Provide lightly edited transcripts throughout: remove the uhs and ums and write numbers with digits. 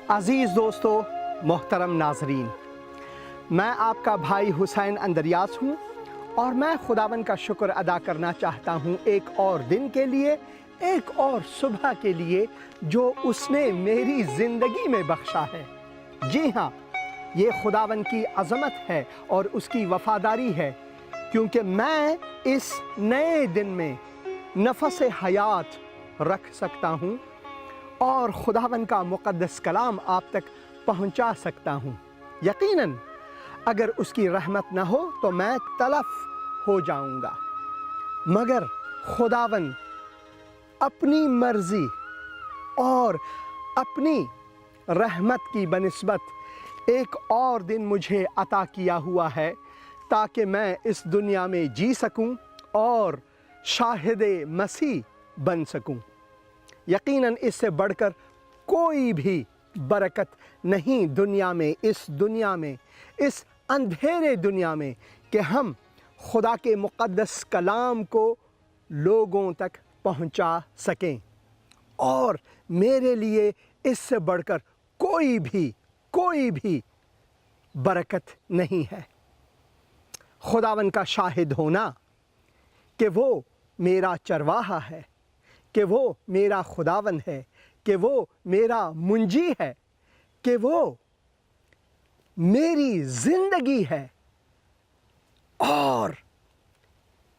عزیز دوستو، محترم ناظرین، میں آپ کا بھائی حسین اندریاس ہوں اور میں خداوند کا شکر ادا کرنا چاہتا ہوں ایک اور دن کے لیے، ایک اور صبح کے لیے جو اس نے میری زندگی میں بخشا ہے۔ جی ہاں، یہ خداوند کی عظمت ہے اور اس کی وفاداری ہے، کیونکہ میں اس نئے دن میں نفس حیات رکھ سکتا ہوں اور خداوند کا مقدس کلام آپ تک پہنچا سکتا ہوں۔ یقیناً اگر اس کی رحمت نہ ہو تو میں تلف ہو جاؤں گا، مگر خداوند اپنی مرضی اور اپنی رحمت کی بنسبت ایک اور دن مجھے عطا کیا ہوا ہے تاکہ میں اس دنیا میں جی سکوں اور شاہد مسیح بن سکوں۔ یقیناً اس سے بڑھ کر کوئی بھی برکت نہیں دنیا میں، اس اندھیرے دنیا میں کہ ہم خدا کے مقدس کلام کو لوگوں تک پہنچا سکیں، اور میرے لیے اس سے بڑھ کر کوئی بھی برکت نہیں ہے۔ خداوند کا شاہد ہونا کہ وہ میرا چرواہا ہے، کہ وہ میرا خداوند ہے، کہ وہ میرا منجی ہے، کہ وہ میری زندگی ہے، اور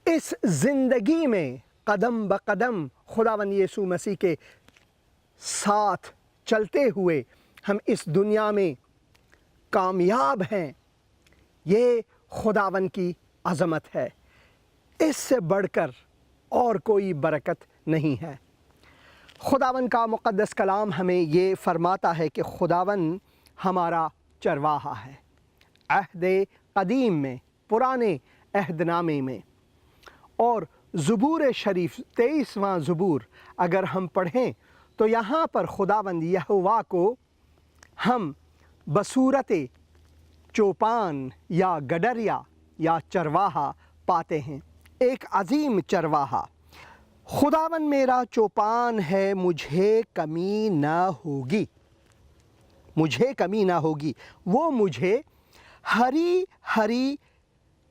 اس زندگی میں قدم بقدم خداوند یسوع مسیح کے ساتھ چلتے ہوئے ہم اس دنیا میں کامیاب ہیں، یہ خداوند کی عظمت ہے۔ اس سے بڑھ کر اور کوئی برکت نہیں ہے۔ خداوند کا مقدس کلام ہمیں یہ فرماتا ہے کہ خداوند ہمارا چرواہا ہے۔ عہد قدیم میں، پرانے عہد نامے میں، اور زبور شریف 23واں زبور اگر ہم پڑھیں تو یہاں پر خداوند یہوہ کو ہم بصورت چوپان یا گڈریا یا چرواہا پاتے ہیں، ایک عظیم چرواہا۔ خداوند میرا چوپان ہے، مجھے کمی نہ ہوگی، وہ مجھے ہری ہری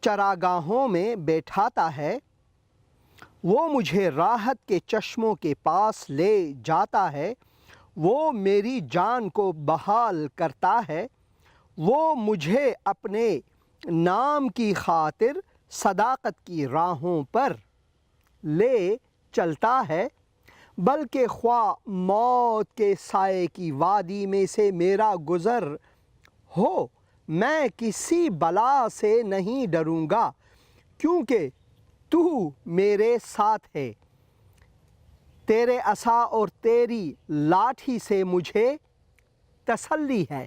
چراگاہوں میں بیٹھاتا ہے، وہ مجھے راحت کے چشموں کے پاس لے جاتا ہے، وہ میری جان کو بحال کرتا ہے، وہ مجھے اپنے نام کی خاطر صداقت کی راہوں پر لے چلتا ہے، بلکہ خواہ موت کے سائے کی وادی میں سے میرا گزر ہو، میں کسی بلا سے نہیں ڈروں گا، کیونکہ تو میرے ساتھ ہے، تیرے عصا اور تیری لاٹھی سے مجھے تسلی ہے۔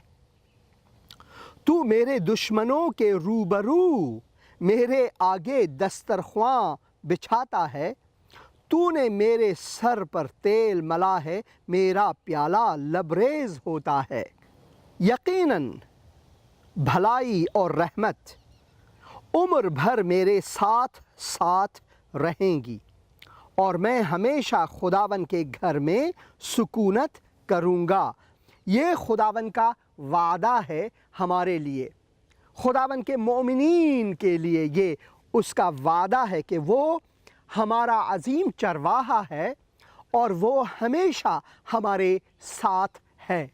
تو میرے دشمنوں کے روبرو میرے آگے دسترخواں بچھاتا ہے، تو نے میرے سر پر تیل ملا ہے، میرا پیالہ لبریز ہوتا ہے۔ یقیناً بھلائی اور رحمت عمر بھر میرے ساتھ رہیں گی، اور میں ہمیشہ خداوند کے گھر میں سکونت کروں گا۔ یہ خداوند کا وعدہ ہے ہمارے لیے، خداوند کے مومنین کے لیے یہ اس کا وعدہ ہے کہ وہ ہمارا عظیم چرواہا ہے اور وہ ہمیشہ ہمارے ساتھ ہے۔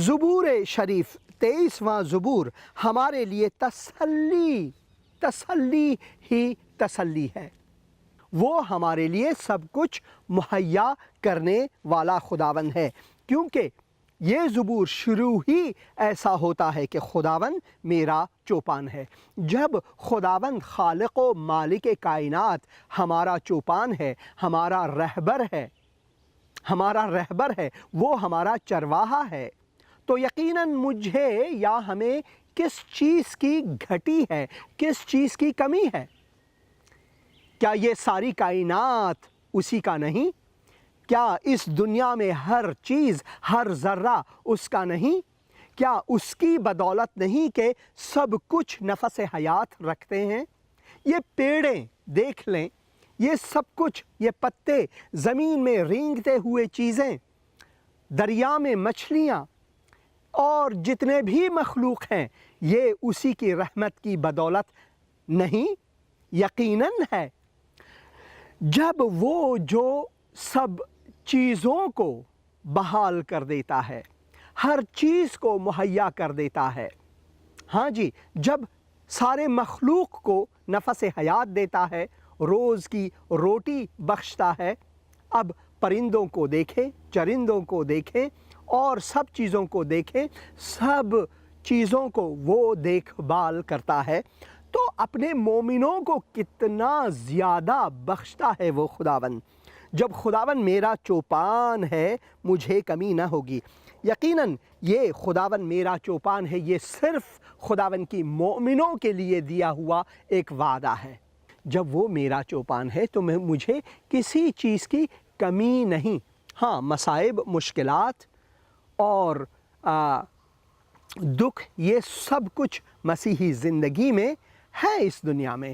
زبور شریف 23واں زبور ہمارے لیے تسلی ہے۔ وہ ہمارے لیے سب کچھ مہیا کرنے والا خداوند ہے، کیونکہ یہ زبور شروع ہی ایسا ہوتا ہے کہ خداوند میرا چوپان ہے۔ جب خداوند خالق و مالک کائنات ہمارا چوپان ہے، ہمارا رہبر ہے، وہ ہمارا چرواہا ہے، تو یقیناً مجھے یا ہمیں کس چیز کی گھٹی ہے، کس چیز کی کمی ہے؟ کیا یہ ساری کائنات اسی کا نہیں؟ کیا اس دنیا میں ہر چیز، ہر ذرہ اس کا نہیں؟ کیا اس کی بدولت نہیں کہ سب کچھ نفس حیات رکھتے ہیں؟ یہ پیڑیں دیکھ لیں، یہ سب کچھ، یہ پتے، زمین میں رینگتے ہوئے چیزیں، دریا میں مچھلیاں، اور جتنے بھی مخلوق ہیں یہ اسی کی رحمت کی بدولت نہیں؟ یقیناً ہے۔ جب وہ جو سب چیزوں کو بحال کر دیتا ہے، ہر چیز کو مہیا کر دیتا ہے، ہاں جی، جب سارے مخلوق کو نفس حیات دیتا ہے، روز کی روٹی بخشتا ہے، اب پرندوں کو دیکھیں، چرندوں کو دیکھیں اور سب چیزوں کو دیکھیں، سب چیزوں کو وہ دیکھ بھال کرتا ہے، تو اپنے مومنوں کو کتنا زیادہ بخشتا ہے وہ خداوند۔ جب خداوند میرا چوپان ہے مجھے کمی نہ ہوگی۔ یقیناً یہ خداوند میرا چوپان ہے، یہ صرف خداوند کی مومنوں کے لیے دیا ہوا ایک وعدہ ہے۔ جب وہ میرا چوپان ہے تو مجھے کسی چیز کی کمی نہیں۔ ہاں، مصائب، مشکلات اور دکھ یہ سب کچھ مسیحی زندگی میں ہے اس دنیا میں،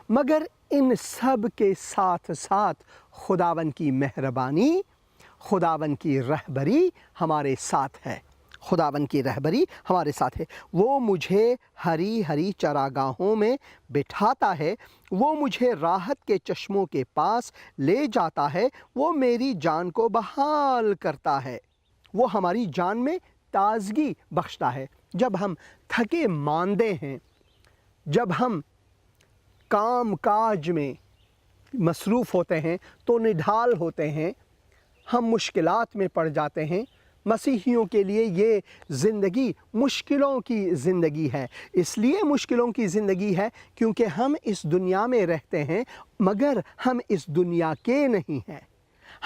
مگر ان سب کے ساتھ ساتھ خداوند کی مہربانی، خداوند کی رہبری ہمارے ساتھ ہے۔ خداوند کی رہبری ہمارے ساتھ ہے۔ وہ مجھے ہری ہری چراگاہوں میں بٹھاتا ہے، وہ مجھے راحت کے چشموں کے پاس لے جاتا ہے، وہ میری جان کو بحال کرتا ہے، وہ ہماری جان میں تازگی بخشتا ہے۔ جب ہم تھکے ماندے ہیں، جب ہم کام کاج میں مصروف ہوتے ہیں تو نڈھال ہوتے ہیں، ہم مشکلات میں پڑ جاتے ہیں۔ مسیحیوں کے لیے یہ زندگی مشکلوں کی زندگی ہے۔ اس لیے مشکلوں کی زندگی ہے کیونکہ ہم اس دنیا میں رہتے ہیں مگر ہم اس دنیا کے نہیں ہیں۔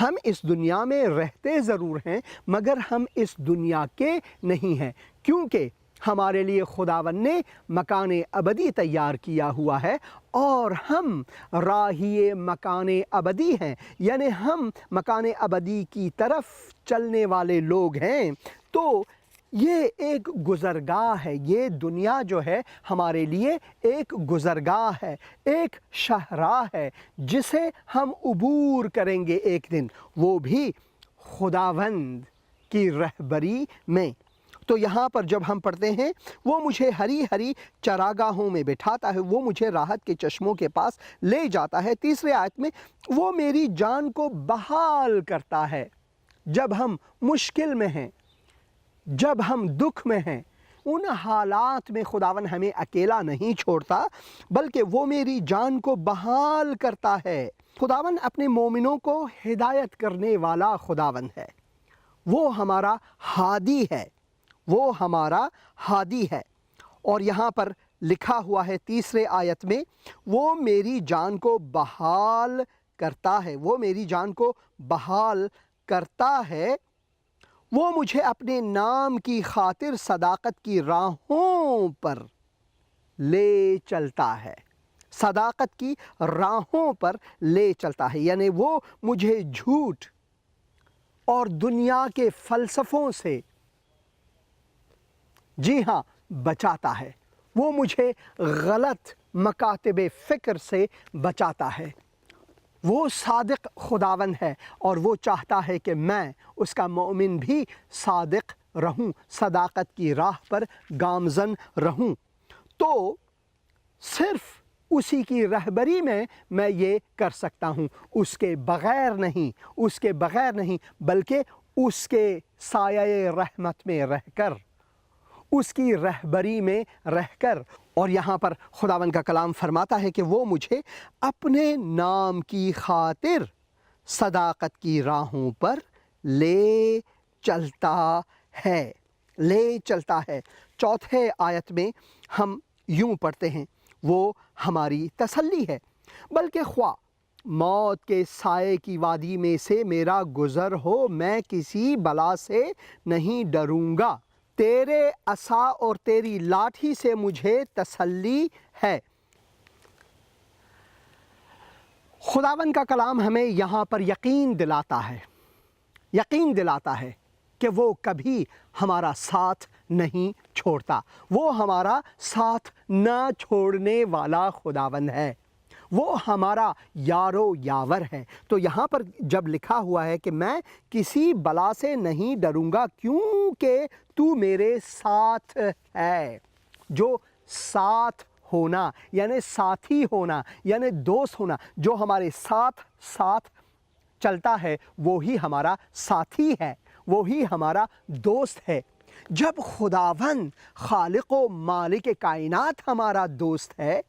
ہم اس دنیا میں رہتے ضرور ہیں مگر ہم اس دنیا کے نہیں ہیں، کیونکہ ہمارے لیے خداوند نے مکان ابدی تیار کیا ہوا ہے اور ہم راہی مکان ابدی ہیں، یعنی ہم مکان ابدی کی طرف چلنے والے لوگ ہیں۔ تو یہ ایک گزرگاہ ہے، یہ دنیا جو ہے ہمارے لیے ایک گزرگاہ ہے، ایک شاہراہ ہے جسے ہم عبور کریں گے ایک دن، وہ بھی خداوند کی رہبری میں۔ تو یہاں پر جب ہم پڑھتے ہیں وہ مجھے ہری ہری چراگاہوں میں بٹھاتا ہے، وہ مجھے راحت کے چشموں کے پاس لے جاتا ہے۔ تیسرے آیت میں وہ میری جان کو بحال کرتا ہے۔ جب ہم مشکل میں ہیں، جب ہم دکھ میں ہیں، ان حالات میں خداوند ہمیں اکیلا نہیں چھوڑتا بلکہ وہ میری جان کو بحال کرتا ہے۔ خداوند اپنے مومنوں کو ہدایت کرنے والا خداوند ہے، وہ ہمارا ہادی ہے، وہ ہمارا ہادی ہے۔ اور یہاں پر لکھا ہوا ہے تیسرے آیت میں، وہ میری جان کو بحال کرتا ہے، وہ میری جان کو بحال کرتا ہے، وہ مجھے اپنے نام کی خاطر صداقت کی راہوں پر لے چلتا ہے، صداقت کی راہوں پر لے چلتا ہے، یعنی وہ مجھے جھوٹ اور دنیا کے فلسفوں سے، جی ہاں، بچاتا ہے، وہ مجھے غلط مکاتب فکر سے بچاتا ہے۔ وہ صادق خداوند ہے اور وہ چاہتا ہے کہ میں اس کا مومن بھی صادق رہوں، صداقت کی راہ پر گامزن رہوں۔ تو صرف اسی کی رہبری میں یہ کر سکتا ہوں، اس کے بغیر نہیں، اس کے بغیر نہیں، بلکہ اس کے سایہ رحمت میں رہ کر، اس کی رہبری میں رہ کر۔ اور یہاں پر خداوند کا کلام فرماتا ہے کہ وہ مجھے اپنے نام کی خاطر صداقت کی راہوں پر لے چلتا ہے، لے چلتا ہے۔ چوتھے آیت میں ہم یوں پڑھتے ہیں، وہ ہماری تسلی ہے، بلکہ خواہ موت کے سائے کی وادی میں سے میرا گزر ہو، میں کسی بلا سے نہیں ڈروں گا، تیرے عصا اور تیری لاٹھی سے مجھے تسلی ہے۔ خداوند کا کلام ہمیں یہاں پر یقین دلاتا ہے، یقین دلاتا ہے کہ وہ کبھی ہمارا ساتھ نہیں چھوڑتا، وہ ہمارا ساتھ نہ چھوڑنے والا خداوند ہے، وہ ہمارا یارو یاور ہے۔ تو یہاں پر جب لکھا ہوا ہے کہ میں کسی بلا سے نہیں ڈروں گا، کیوں کیونکہ تو میرے ساتھ ہے. جو ساتھ ہونا یعنی ساتھی ہونا یعنی دوست ہونا، جو ہمارے ساتھ ساتھ چلتا ہے وہی ہمارا ساتھی ہے، وہی ہمارا دوست ہے. جب خداوند خالق و مالک کائنات ہمارا دوست ہے،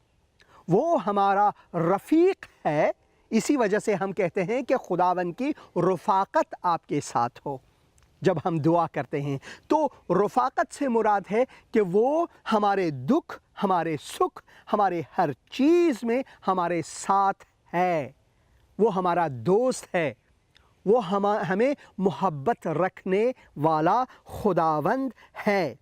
وہ ہمارا رفیق ہے، اسی وجہ سے ہم کہتے ہیں کہ خداوند کی رفاقت آپ کے ساتھ ہو. جب ہم دعا کرتے ہیں تو رفاقت سے مراد ہے کہ وہ ہمارے دکھ، ہمارے سکھ، ہمارے ہر چیز میں ہمارے ساتھ ہے. وہ ہمارا دوست ہے، وہ ہمیں محبت رکھنے والا خداوند ہے.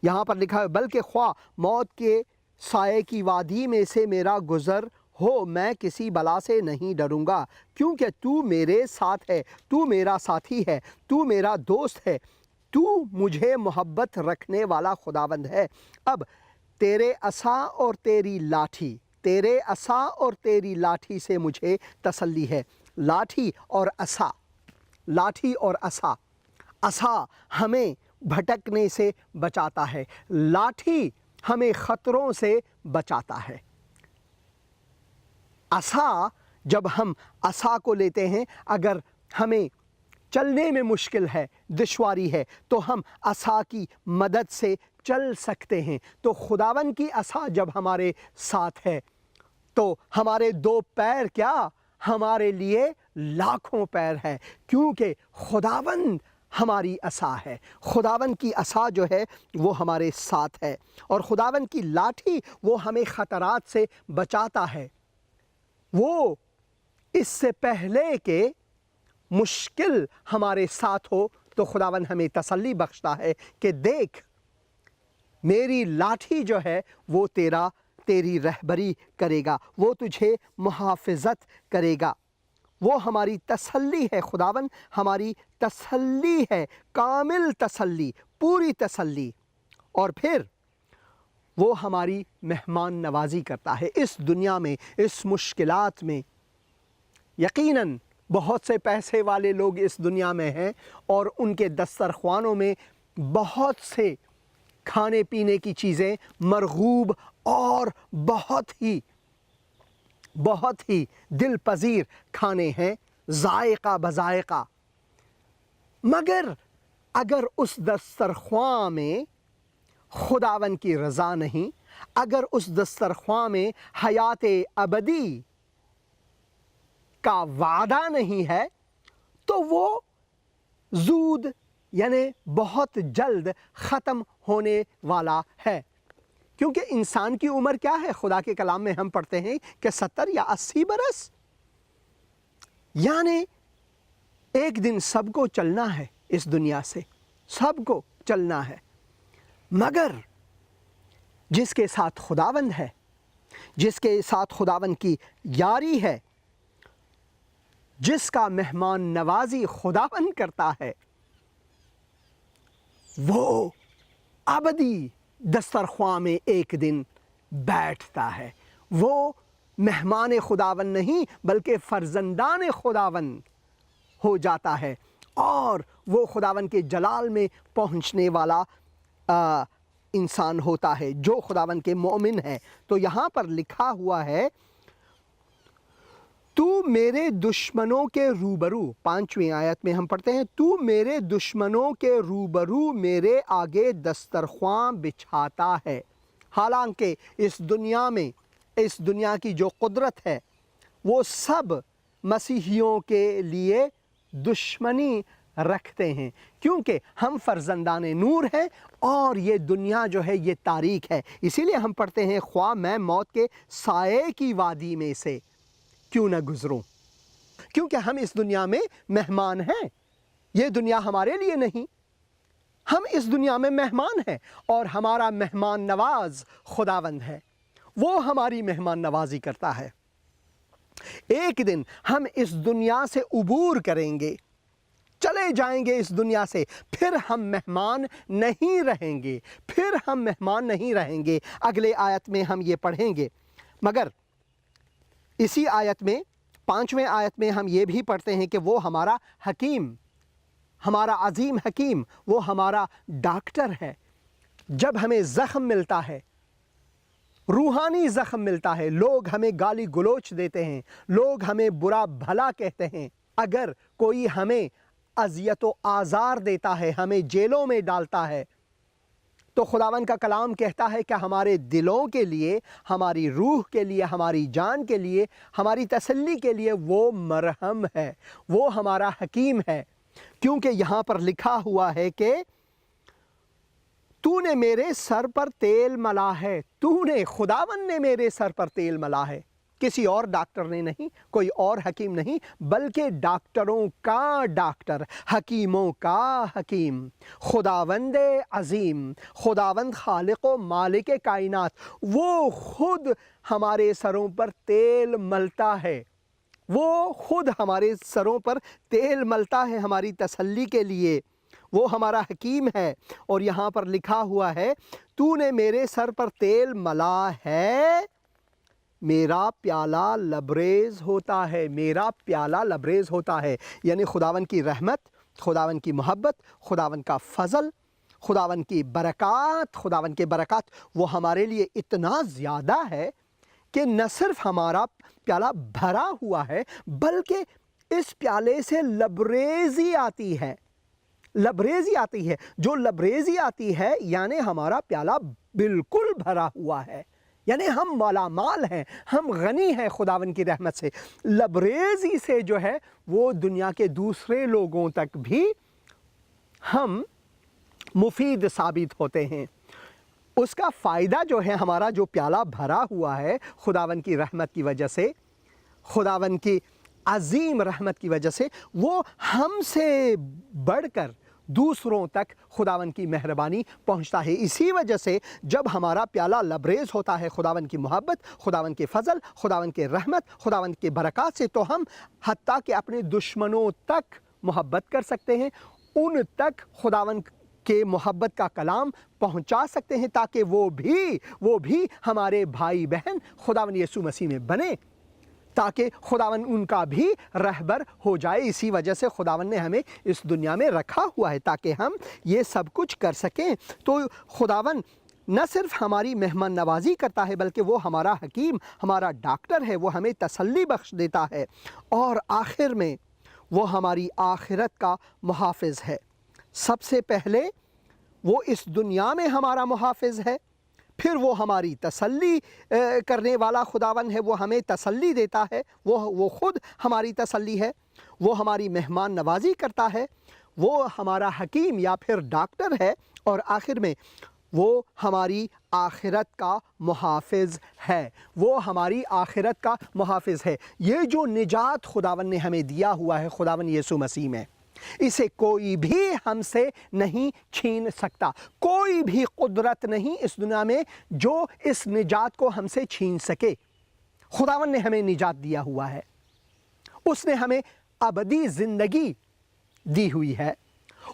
یہاں پر لکھا ہے بلکہ خواہ موت کے سائے کی وادی میں سے میرا گزر ہو، میں کسی بلا سے نہیں ڈروں گا، کیونکہ تو میرے ساتھ ہے، تو میرا ساتھی ہے، تو میرا دوست ہے، تو مجھے محبت رکھنے والا خداوند ہے. اب تیرے عصا اور تیری لاٹھی، تیرے عصا اور تیری لاٹھی سے مجھے تسلی ہے. لاٹھی اور عصا، لاٹھی اور عصا. عصا ہمیں بھٹکنے سے بچاتا ہے، لاٹھی ہمیں خطروں سے بچاتا ہے. عصا، جب ہم عصا کو لیتے ہیں، اگر ہمیں چلنے میں مشکل ہے، دشواری ہے، تو ہم عصا کی مدد سے چل سکتے ہیں. تو خداوند کی عصا جب ہمارے ساتھ ہے تو ہمارے دو پیر کیا ہمارے لیے لاکھوں پیر ہے، کیونکہ خداوند ہماری عصا ہے. خداوند کی عصا جو ہے وہ ہمارے ساتھ ہے، اور خداوند کی لاٹھی وہ ہمیں خطرات سے بچاتا ہے. وہ اس سے پہلے کہ مشکل ہمارے ساتھ ہو تو خداوند ہمیں تسلی بخشتا ہے کہ دیکھ میری لاٹھی جو ہے وہ تیری رہبری کرے گا، وہ تجھے محافظت کرے گا. وہ ہماری تسلی ہے. خداوند ہماری تسلی ہے، کامل تسلی، پوری تسلی. اور پھر وہ ہماری مہمان نوازی کرتا ہے اس دنیا میں، اس مشکلات میں. یقیناً بہت سے پیسے والے لوگ اس دنیا میں ہیں اور ان کے دسترخوانوں میں بہت سے کھانے پینے کی چیزیں مرغوب اور بہت ہی دل پذیر کھانے ہیں، ذائقہ بذائقہ. مگر اگر اس دسترخوان میں خداوند کی رضا نہیں، اگر اس دسترخوان میں حیات ابدی کا وعدہ نہیں ہے، تو وہ زود یعنی بہت جلد ختم ہونے والا ہے. کیونکہ انسان کی عمر کیا ہے؟ خدا کے کلام میں ہم پڑھتے ہیں کہ 70 یا 80 برس. یعنی ایک دن سب کو چلنا ہے اس دنیا سے، سب کو چلنا ہے. مگر جس کے ساتھ خداوند ہے، جس کے ساتھ خداوند کی یاری ہے، جس کا مہمان نوازی خداوند کرتا ہے، وہ ابدی دسترخوان میں ایک دن بیٹھتا ہے. وہ مہمان خداوند نہیں بلکہ فرزندان خداوند ہو جاتا ہے، اور وہ خداوند کے جلال میں پہنچنے والا انسان ہوتا ہے جو خداوند کے مومن ہے. تو یہاں پر لکھا ہوا ہے تو میرے دشمنوں کے روبرو، 5ویں آیت میں ہم پڑھتے ہیں تو میرے دشمنوں کے روبرو میرے آگے دسترخوان بچھاتا ہے. حالانکہ اس دنیا میں، اس دنیا کی جو قدرت ہے وہ سب مسیحیوں کے لیے دشمنی رکھتے ہیں، کیونکہ ہم فرزندان نور ہیں اور یہ دنیا جو ہے یہ تاریک ہے. اسی لیے ہم پڑھتے ہیں خواہ میں موت کے سائے کی وادی میں سے کیوں نہ گزروں. کیونکہ ہم اس دنیا میں مہمان ہیں، یہ دنیا ہمارے لیے نہیں. ہم اس دنیا میں مہمان ہیں اور ہمارا مہمان نواز خداوند ہے، وہ ہماری مہمان نوازی کرتا ہے. ایک دن ہم اس دنیا سے عبور کریں گے، چلے جائیں گے اس دنیا سے، پھر ہم مہمان نہیں رہیں گے، پھر ہم مہمان نہیں رہیں گے. اگلے آیت میں ہم یہ پڑھیں گے. مگر اسی آیت میں، 5ویں آیت میں ہم یہ بھی پڑھتے ہیں کہ وہ ہمارا حکیم ہمارا عظیم حکیم، وہ ہمارا ڈاکٹر ہے۔ جب ہمیں زخم ملتا ہے، روحانی زخم ملتا ہے، لوگ ہمیں گالی گلوچ دیتے ہیں، لوگ ہمیں برا بھلا کہتے ہیں، اگر کوئی ہمیں اذیت و آزار دیتا ہے، ہمیں جیلوں میں ڈالتا ہے، تو خداوند کا کلام کہتا ہے کہ ہمارے دلوں کے لیے، ہماری روح کے لیے، ہماری جان کے لیے، ہماری تسلی کے لیے وہ مرہم ہے، وہ ہمارا حکیم ہے۔ کیونکہ یہاں پر لکھا ہوا ہے کہ تو نے میرے سر پر تیل ملا ہے، تو نے، خداوند نے میرے سر پر تیل ملا ہے، کسی اور ڈاکٹر نے نہیں، کوئی اور حکیم نہیں، بلکہ ڈاکٹروں کا ڈاکٹر، حکیموں کا حکیم، خداوند عظیم، خداوند خالق و مالک کائنات، وہ خود ہمارے سروں پر تیل ملتا ہے، وہ خود ہمارے سروں پر تیل ملتا ہے ہماری تسلی کے لیے، وہ ہمارا حکیم ہے۔ اور یہاں پر لکھا ہوا ہے تو نے میرے سر پر تیل ملا ہے، میرا پیالہ لبریز ہوتا ہے، میرا پیالہ لبریز ہوتا ہے۔ یعنی خداوند کی رحمت، خداوند کی محبت، خداوند کا فضل، خداوند کی برکات، خداوند کے برکات وہ ہمارے لیے اتنا زیادہ ہے کہ نہ صرف ہمارا پیالہ بھرا ہوا ہے، بلکہ اس پیالے سے لبریزی آتی ہے، لبریزی آتی ہے۔ جو لبریزی آتی ہے یعنی ہمارا پیالہ بالکل بھرا ہوا ہے، یعنی ہم مالا مال ہیں، ہم غنی ہیں خداوند کی رحمت سے۔ لبریزی سے جو ہے وہ دنیا کے دوسرے لوگوں تک بھی ہم مفید ثابت ہوتے ہیں۔ اس کا فائدہ جو ہے، ہمارا جو پیالہ بھرا ہوا ہے خداوند کی رحمت کی وجہ سے، خداوند کی عظیم رحمت کی وجہ سے، وہ ہم سے بڑھ کر دوسروں تک خداوند کی مہربانی پہنچتا ہے۔ اسی وجہ سے جب ہمارا پیالہ لبریز ہوتا ہے خداوند کی محبت، خداوند کے فضل، خداوند کے رحمت، خداوند کے برکات سے، تو ہم حتیٰ کہ اپنے دشمنوں تک محبت کر سکتے ہیں، ان تک خداوند کے محبت کا کلام پہنچا سکتے ہیں، تاکہ وہ بھی ہمارے بھائی بہن خداوند یسوع مسیح میں بنے، تاکہ خداوند ان کا بھی رہبر ہو جائے۔ اسی وجہ سے خداوند نے ہمیں اس دنیا میں رکھا ہوا ہے تاکہ ہم یہ سب کچھ کر سکیں۔ تو خداوند نہ صرف ہماری مہمان نوازی کرتا ہے، بلکہ وہ ہمارا حکیم، ہمارا ڈاکٹر ہے، وہ ہمیں تسلی بخش دیتا ہے، اور آخر میں وہ ہماری آخرت کا محافظ ہے۔ سب سے پہلے وہ اس دنیا میں ہمارا محافظ ہے، پھر وہ ہماری تسلی کرنے والا خداوند ہے، وہ ہمیں تسلی دیتا ہے، وہ خود ہماری تسلی ہے، وہ ہماری مہمان نوازی کرتا ہے، وہ ہمارا حکیم یا پھر ڈاکٹر ہے، اور آخر میں وہ ہماری آخرت کا محافظ ہے، وہ ہماری آخرت کا محافظ ہے۔ یہ جو نجات خداوند نے ہمیں دیا ہوا ہے خداوند یسوع مسیح میں، اسے کوئی بھی ہم سے نہیں چھین سکتا۔ کوئی بھی قدرت نہیں اس دنیا میں جو اس نجات کو ہم سے چھین سکے۔ خداوند نے ہمیں نجات دیا ہوا ہے، اس نے ہمیں ابدی زندگی دی ہوئی ہے۔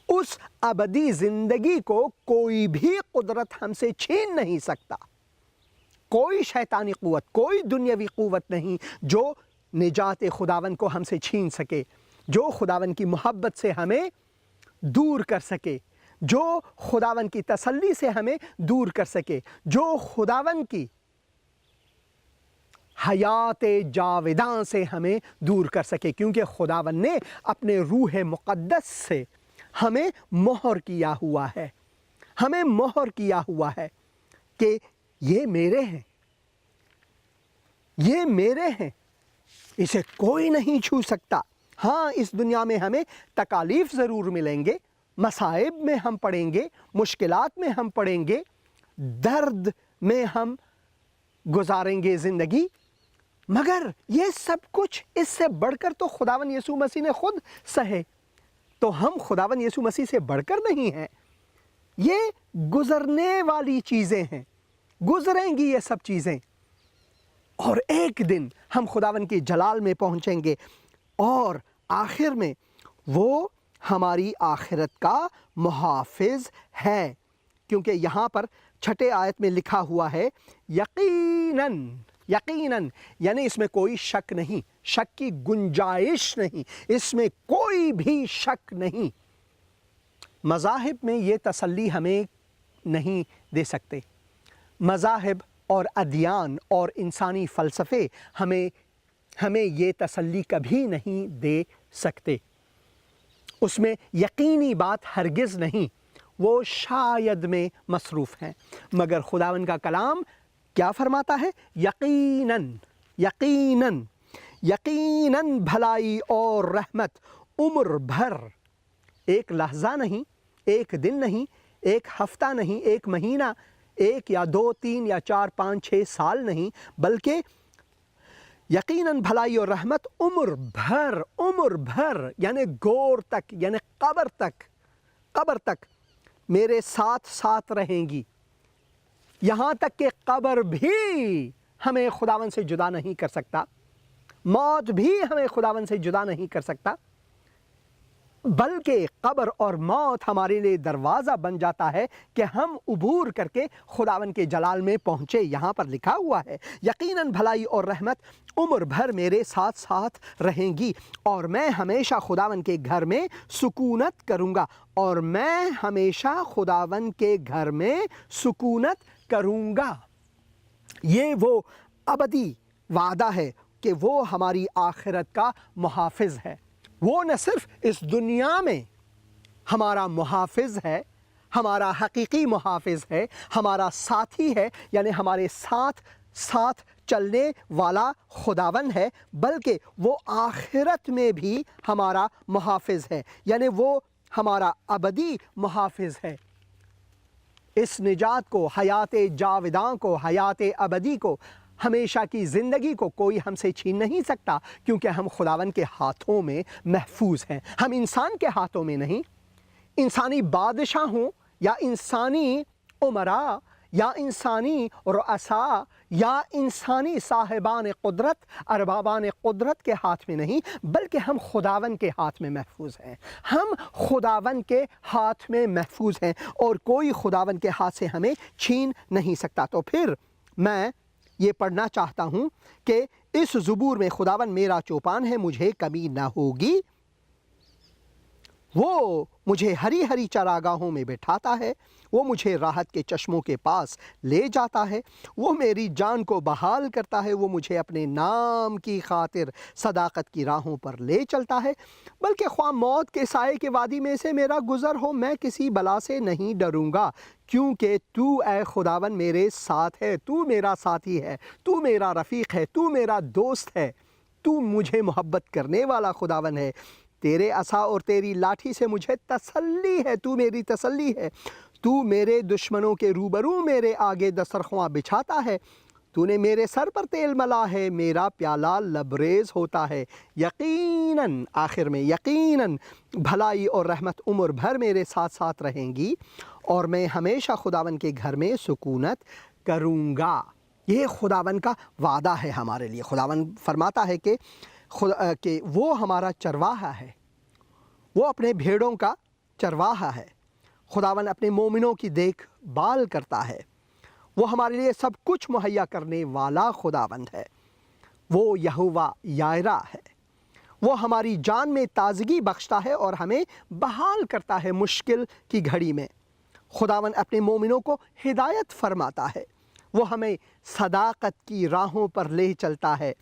اس ابدی زندگی کو کوئی بھی قدرت ہم سے چھین نہیں سکتا۔ کوئی شیطانی قوت، کوئی دنیاوی قوت نہیں جو نجات خداوند کو ہم سے چھین سکے، جو خداوند کی محبت سے ہمیں دور کر سکے، جو خداوند کی تسلی سے ہمیں دور کر سکے، جو خداوند کی حیات جاوداں سے ہمیں دور کر سکے، کیونکہ خداوند نے اپنے روح مقدس سے ہمیں مہر کیا ہوا ہے، ہمیں مہر کیا ہوا ہے کہ یہ میرے ہیں، یہ میرے ہیں، اسے کوئی نہیں چھو سکتا۔ ہاں، اس دنیا میں ہمیں تکالیف ضرور ملیں گے، مصائب میں ہم پڑیں گے، مشکلات میں ہم پڑیں گے، درد میں ہم گزاریں گے زندگی، مگر یہ سب کچھ اس سے بڑھ کر تو خداوند یسوع مسیح نے خود سہے۔ تو ہم خداوند یسوع مسیح سے بڑھ کر نہیں ہیں، یہ گزرنے والی چیزیں ہیں، گزریں گی یہ سب چیزیں، اور ایک دن ہم خداوند کی جلال میں پہنچیں گے، اور آخر میں وہ ہماری آخرت کا محافظ ہے۔ کیونکہ یہاں پر 6 آیت میں لکھا ہوا ہے یقیناً، یقیناً، یعنی اس میں کوئی شک نہیں، شک کی گنجائش نہیں، اس میں کوئی بھی شک نہیں مذاہب میں یہ تسلی ہمیں نہیں دے سکتے. مذاہب اور ادیان اور انسانی فلسفے ہمیں یہ تسلی کبھی نہیں دے سکتے. اس میں یقینی بات ہرگز نہیں، وہ شاید میں مصروف ہیں. مگر خداوند کا کلام کیا فرماتا ہے؟ یقیناً یقیناً یقیناً بھلائی اور رحمت عمر بھر، ایک لحظہ نہیں، ایک دن نہیں، ایک ہفتہ نہیں، ایک مہینہ، ایک یا دو تین یا چار پانچ چھ سال نہیں، بلکہ یقیناً بھلائی اور رحمت عمر بھر یعنی گور تک، یعنی قبر تک میرے ساتھ ساتھ رہیں گی. یہاں تک کہ قبر بھی ہمیں خداوند سے جدا نہیں کر سکتا، موت بھی ہمیں خداوند سے جدا نہیں کر سکتا، بلکہ قبر اور موت ہمارے لیے دروازہ بن جاتا ہے کہ ہم عبور کر کے خداوند کے جلال میں پہنچے. یہاں پر لکھا ہوا ہے یقیناً بھلائی اور رحمت عمر بھر میرے ساتھ ساتھ رہیں گی، اور میں ہمیشہ خداوند کے گھر میں سکونت کروں گا، اور میں ہمیشہ خداوند کے گھر میں سکونت کروں گا. یہ وہ ابدی وعدہ ہے کہ وہ ہماری آخرت کا محافظ ہے. وہ نہ صرف اس دنیا میں ہمارا محافظ ہے، ہمارا حقیقی محافظ ہے، ہمارا ساتھی ہے، یعنی ہمارے ساتھ چلنے والا خداوند ہے، بلکہ وہ آخرت میں بھی ہمارا محافظ ہے، یعنی وہ ہمارا ابدی محافظ ہے. اس نجات کو، حیات جاوداں کو، حیات ابدی کو، ہمیشہ کی زندگی کو کوئی ہم سے چھین نہیں سکتا، کیونکہ ہم خداوند کے ہاتھوں میں محفوظ ہیں. ہم انسان کے ہاتھوں میں نہیں. انسانی بادشاہ ہوں یا انسانی امراء یا انسانی رؤساء یا انسانی صاحبان قدرت، اربابان قدرت کے ہاتھ میں نہیں، بلکہ ہم خداوند کے ہاتھ میں محفوظ ہیں. ہم خداوند کے ہاتھ میں محفوظ ہیں، اور کوئی خداوند کے ہاتھ سے ہمیں چھین نہیں سکتا. تو پھر میں یہ پڑھنا چاہتا ہوں کہ اس زبور میں خداوند میرا چوپان ہے، مجھے کمی نہ ہوگی. وہ مجھے ہری ہری چراگاہوں میں بٹھاتا ہے، وہ مجھے راحت کے چشموں کے پاس لے جاتا ہے، وہ میری جان کو بحال کرتا ہے، وہ مجھے اپنے نام کی خاطر صداقت کی راہوں پر لے چلتا ہے. بلکہ خواہ موت کے سائے کے وادی میں سے میرا گزر ہو، میں کسی بلا سے نہیں ڈروں گا، کیونکہ تو اے خداوند میرے ساتھ ہے. تو میرا ساتھی ہے، تو میرا رفیق ہے، تو میرا دوست ہے، تو مجھے محبت کرنے والا خداوند ہے. تیرے عصا اور تیری لاٹھی سے مجھے تسلی ہے، تو میری تسلی ہے. تو میرے دشمنوں کے روبرو میرے آگے دسترخواں بچھاتا ہے. تو نے میرے سر پر تیل ملا ہے، میرا پیالہ لبریز ہوتا ہے. یقیناً، آخر میں یقیناً بھلائی اور رحمت عمر بھر میرے ساتھ ساتھ رہیں گی، اور میں ہمیشہ خداوند کے گھر میں سکونت کروں گا. یہ خداوند کا وعدہ ہے ہمارے لیے. خداوند فرماتا ہے کہ وہ ہمارا چرواہا ہے، وہ اپنے بھیڑوں کا چرواہا ہے. خداوند اپنے مومنوں کی دیکھ بھال کرتا ہے. وہ ہمارے لیے سب کچھ مہیا کرنے والا خداوند ہے. وہ یہوہ یائرہ ہے. وہ ہماری جان میں تازگی بخشتا ہے اور ہمیں بحال کرتا ہے مشکل کی گھڑی میں. خداوند اپنے مومنوں کو ہدایت فرماتا ہے. وہ ہمیں صداقت کی راہوں پر لے چلتا ہے.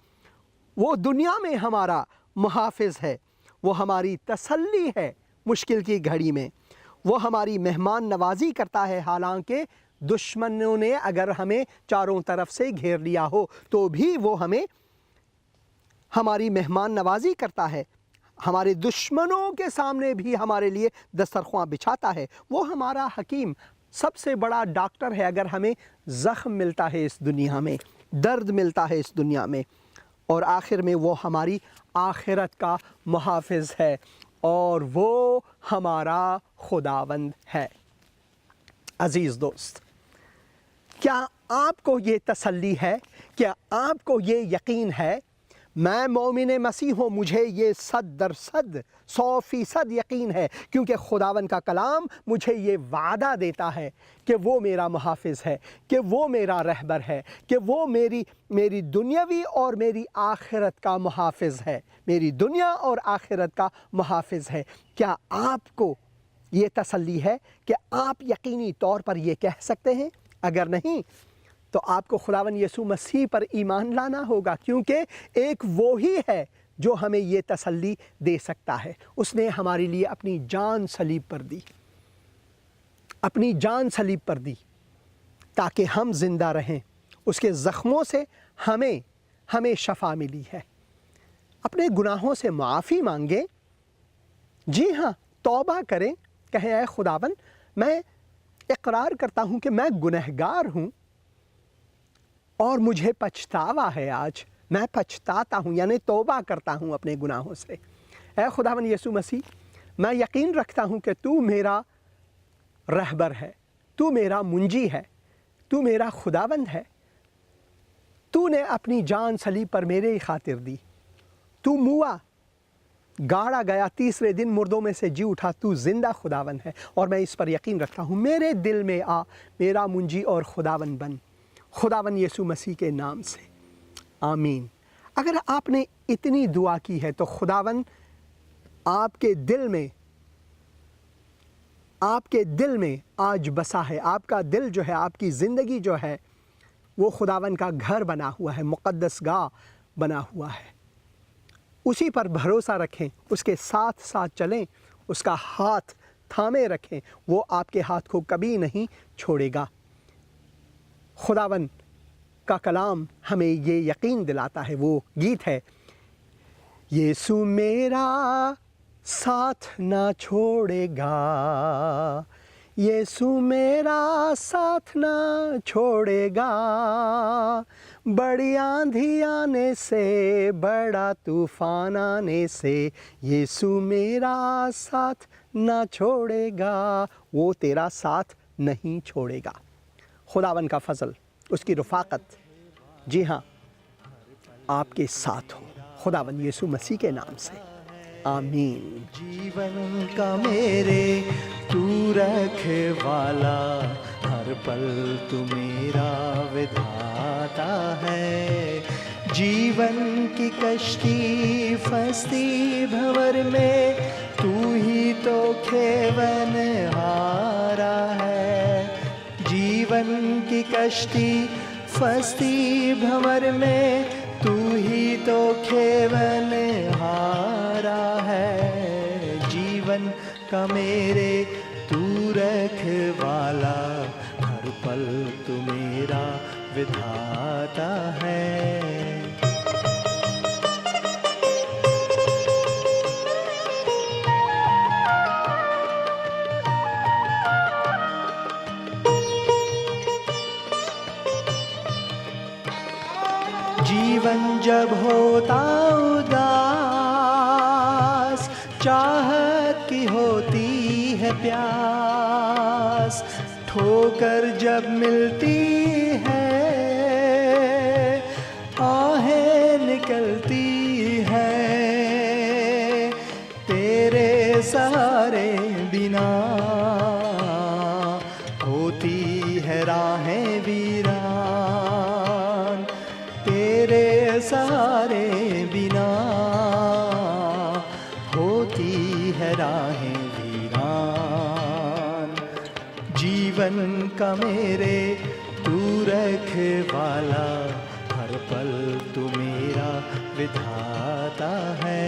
وہ دنیا میں ہمارا محافظ ہے. وہ ہماری تسلی ہے مشکل کی گھڑی میں. وہ ہماری مہمان نوازی کرتا ہے، حالانکہ دشمنوں نے اگر ہمیں چاروں طرف سے گھیر لیا ہو تو بھی وہ ہماری مہمان نوازی کرتا ہے. ہمارے دشمنوں کے سامنے بھی ہمارے لیے دسترخواں بچھاتا ہے. وہ ہمارا حکیم، سب سے بڑا ڈاکٹر ہے. اگر ہمیں زخم ملتا ہے اس دنیا میں، درد ملتا ہے اس دنیا میں، اور آخر میں وہ ہماری آخرت کا محافظ ہے، اور وہ ہمارا خداوند ہے. عزیز دوست، کیا آپ کو یہ تسلی ہے؟ کیا آپ کو یہ یقین ہے؟ میں مومن مسیح ہوں، مجھے یہ 100% 100% یقین ہے، کیونکہ خداوند کا کلام مجھے یہ وعدہ دیتا ہے کہ وہ میرا محافظ ہے، کہ وہ میرا رہبر ہے، کہ وہ میری دنیاوی اور میری آخرت کا محافظ ہے، میری دنیا اور آخرت کا محافظ ہے. کیا آپ کو یہ تسلی ہے کہ آپ یقینی طور پر یہ کہہ سکتے ہیں. اگر نہیں تو آپ کو خداوند یسوع مسیح پر ایمان لانا ہوگا، کیونکہ ایک وہی ہے جو ہمیں یہ تسلی دے سکتا ہے. اس نے ہمارے لیے اپنی جان صلیب پر دی، اپنی جان صلیب پر دی تاکہ ہم زندہ رہیں. اس کے زخموں سے ہمیں شفا ملی ہے. اپنے گناہوں سے معافی مانگیں. جی ہاں، توبہ کریں، کہیں اے خداوند میں اقرار کرتا ہوں کہ میں گنہگار ہوں اور مجھے پچھتاوا ہے. آج میں پچھتاتا ہوں، یعنی توبہ کرتا ہوں اپنے گناہوں سے. اے خداوند یسوع مسیح، میں یقین رکھتا ہوں کہ تو میرا رہبر ہے، تو میرا منجی ہے، تو میرا خداوند ہے. تو نے اپنی جان صلیب پر میرے خاطر دی. تو موا، گاڑا گیا، تیسرے دن مردوں میں سے جی اٹھا. تو زندہ خداوند ہے اور میں اس پر یقین رکھتا ہوں. میرے دل میں آ، میرا منجی اور خداوند بن، خداوند یسوع مسیح کے نام سے، آمین. اگر آپ نے اتنی دعا کی ہے تو خداوند آپ کے دل میں آج بسا ہے. آپ کا دل جو ہے، آپ کی زندگی جو ہے، وہ خداوند کا گھر بنا ہوا ہے، مقدس گاہ بنا ہوا ہے. اسی پر بھروسہ رکھیں، اس کے ساتھ ساتھ چلیں، اس کا ہاتھ تھامے رکھیں. وہ آپ کے ہاتھ کو کبھی نہیں چھوڑے گا. خداوند کا کلام ہمیں یہ یقین دلاتا ہے. وہ گیت ہے، یسوع میرا ساتھ نہ چھوڑے گا، یسوع میرا ساتھ نہ چھوڑے گا، بڑی آندھی آنے سے، بڑا طوفان آنے سے، یسوع میرا ساتھ نہ چھوڑے گا. وہ تیرا ساتھ نہیں چھوڑے گا. خداوند کا فضل، اس کی رفاقت، جی ہاں، آپ کے ساتھ ہو، خداوند یسوع مسیح کے نام سے، آمین. جیون کا میرے تو رکھے والا، ہر پل تو میرا ودھاتا ہے. جیون کی کشتی پھنستی بھنور میں، تو ہی تو کھیون ہارا ہے. جیون کی کشتی پھنستی بھنور میں، تو ہی تو کھیون ہارا ہے. جیون کا میرے تو رکھوالا، ہر پل تو میرا ودھاتا ہے. جیون جب ہوتا اداس، چاہت کی ہوتی ہے پیاس، ٹھوکر جب ملتی ہے، آہیں نکلتی ہے، تیرے سہارے بنا ہوتی ہے راہیں ویران. تیرے سہارے بنا ہوتی ہے راہیں ویران. جیون کا میرے تو رکھوالا، ہر پل تو میرا ودھاتا ہے.